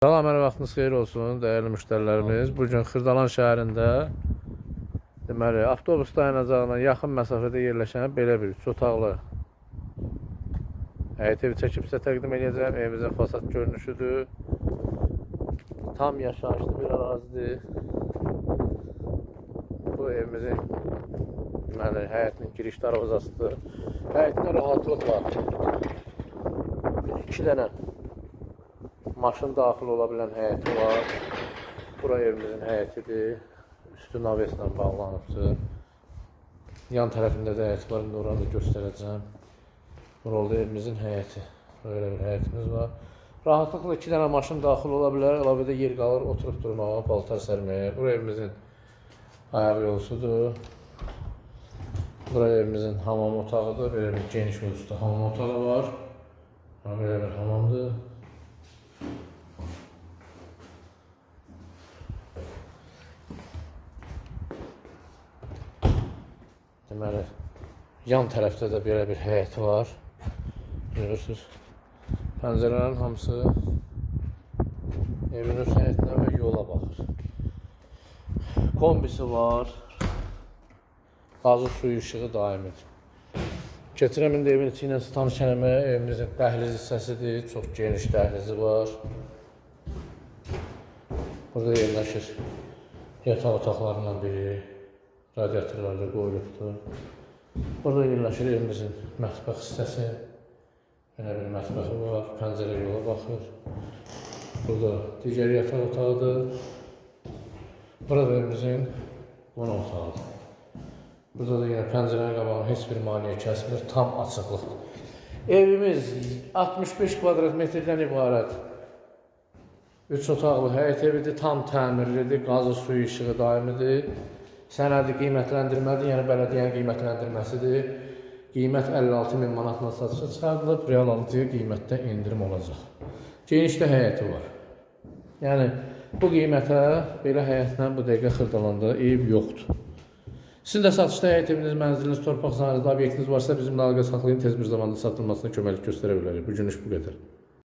Salam, hər vaxtınız xeyir olsun, dəyərli müştərilərimiz. Bugün Xırdalan şəhərində deməli, avtobus dayanacağına yaxın məsafədə yerləşən belə bir 3 otaqlı həyət evi çəkib sizə təqdim edəcəm. Evimizin fasad görünüşüdür. Tam yaşayışlı bir ərazidir. Bu evimizin deməli, həyətinin giriş darvazasıdır. Həyətində rahatlıq var. 2 dənə maşın daxil ola bilən həyəti var. Bura evimizin həyətidir. Üstü naveslə bağlanıbdır. Yan tərəfində də həyət var. İndi oranı da göstərəcəm. Bura oldu evimizin həyəti. Böyle bir həyətimiz var. Rahatlıqla 2 dənə maşın daxil ola bilər. Əlavədə yer qalır oturub durmağa, paltar sərməyə. Bura evimizin ayaq yolusudur. Bura evimizin hamam otağıdır. Böyle bir geniş ölçüdə hamam otağı var. Böyle bir hamamdır. Deməli, yan tərəfdə də belə bir həyəti var. Görürsünüz. Pəncərələrin hamısı evin öz həyətinə və yola baxır. Kombisi var. Qazı suyu işığı daimidir. Keçirəm indi evin içi ilə tanış eləməyə. Evimizin dəhliz hissəsidir. Çox geniş dəhlizi var. Burada yerləşir yataq otaqlarından biri. Radiatorlar da qoyulubdur. Burada yerləşir evimizin mətbəx hissəsi. Belə bir mətbəxi var. Pəncərə yola baxır. Burada digər yataq otağıdır. Burada evimizin qonaq otağıdır. Burada da yine pəncərənin qabağına heç bir maneə kəsmir. Tam açıqlıqdır. Evimiz 65 kvadrat metrdən ibarət. 3 otaqlı həyət evidir. Tam təmirlidir. Qazı suyu işığı daimidir. Sənədi qiymətləndirmədir, yəni bələdiyyənin qiymətləndirməsidir. Qiymət 56.000 manatla satışa çıxardılıb, real alıcıya qiymətdə indirim olacaq. Genişdə həyəti var. Yəni, bu qiymətə, belə həyətlə bu dəqiqə Xırdalanda ev yoxdur. Sizin də satışda həyət eviniz, mənziliniz, torpaq sahənizdə obyektiniz varsa bizimlə əlaqə saxlayın, tez bir zamanda satılmasına köməklik göstərə bilərik. Bu gün iş bu qədər.